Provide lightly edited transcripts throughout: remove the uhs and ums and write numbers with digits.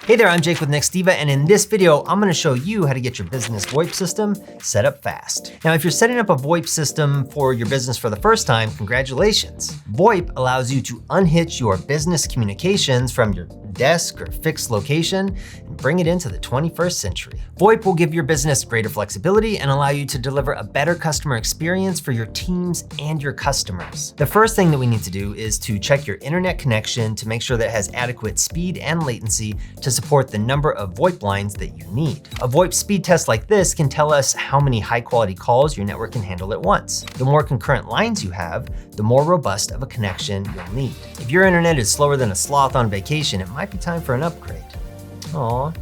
Hey there, I'm Jake with Nextiva, and in this video, I'm gonna show you how to get your business VoIP system set up fast. Now, if you're setting up a VoIP system for your business for the first time, congratulations. VoIP allows you to unhitch your business communications from your desk or fixed location and bring it into the 21st century. VoIP will give your business greater flexibility and allow you to deliver a better customer experience for your teams and your customers. The first thing that we need to do is to check your internet connection to make sure that it has adequate speed and latency to support the number of VoIP lines that you need. A VoIP speed test like this can tell us how many high-quality calls your network can handle at once. The more concurrent lines you have, the more robust of a connection you'll need. If your internet is slower than a sloth on vacation, it might be time for an upgrade. Aw,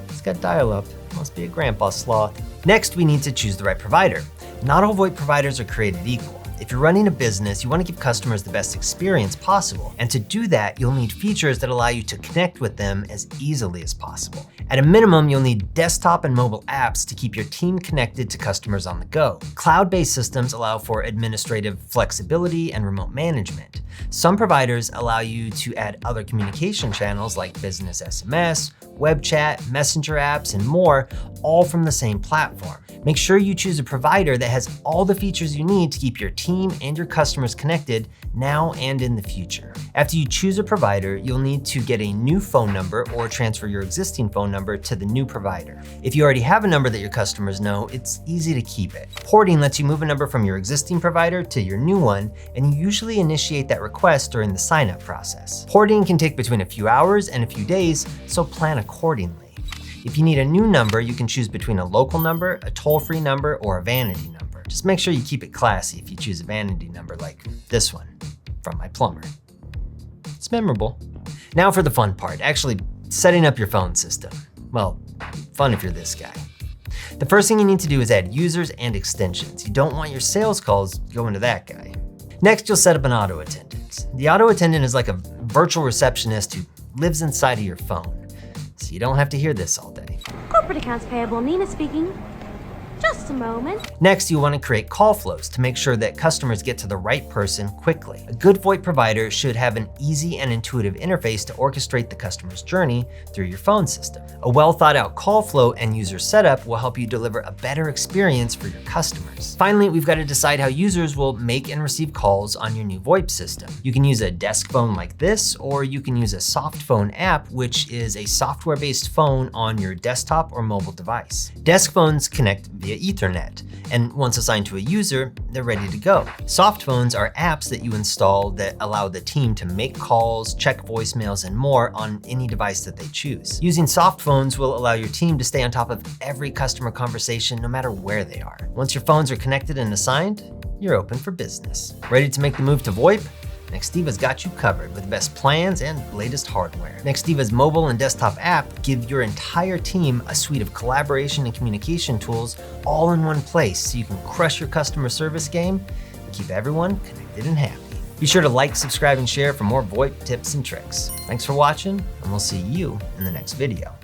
it's got dial-up. Must be a grandpa sloth. Next, we need to choose the right provider. Not all VoIP providers are created equal. If you're running a business, you want to give customers the best experience possible. And to do that, you'll need features that allow you to connect with them as easily as possible. At a minimum, you'll need desktop and mobile apps to keep your team connected to customers on the go. Cloud-based systems allow for administrative flexibility and remote management. Some providers allow you to add other communication channels like business SMS, web chat, messenger apps, and more, all from the same platform. Make sure you choose a provider that has all the features you need to keep your team and your customers connected now and in the future. After you choose a provider, you'll need to get a new phone number or transfer your existing phone number to the new provider. If you already have a number that your customers know, it's easy to keep it. Porting lets you move a number from your existing provider to your new one, and you usually initiate that request during the sign-up process. Porting can take between a few hours and a few days, so plan accordingly. If you need a new number, you can choose between a local number, a toll-free number, or a vanity number. Just make sure you keep it classy if you choose a vanity number like this one from my plumber. It's memorable. Now for the fun part, actually setting up your phone system. Well, fun if you're this guy. The first thing you need to do is add users and extensions. You don't want your sales calls going to that guy. Next, you'll set up an auto attendant. The auto attendant is like a virtual receptionist who lives inside of your phone, so you don't have to hear this all day. Corporate accounts payable, Nina speaking. Just a moment. Next, you want to create call flows to make sure that customers get to the right person quickly. A good VoIP provider should have an easy and intuitive interface to orchestrate the customer's journey through your phone system. A well thought out call flow and user setup will help you deliver a better experience for your customers. Finally, we've got to decide how users will make and receive calls on your new VoIP system. You can use a desk phone like this, or you can use a soft phone app, which is a software-based phone on your desktop or mobile device. Desk phones connect via Ethernet, and once assigned to a user, they're ready to go. Soft phones are apps that you install that allow the team to make calls, check voicemails, and more on any device that they choose. Using soft phones will allow your team to stay on top of every customer conversation no matter where they are. Once your phones are connected and assigned, you're open for business. Ready to make the move to VoIP? Nextiva's got you covered with the best plans and latest hardware. Nextiva's mobile and desktop app give your entire team a suite of collaboration and communication tools all in one place so you can crush your customer service game and keep everyone connected and happy. Be sure to like, subscribe, and share for more VoIP tips and tricks. Thanks for watching, and we'll see you in the next video.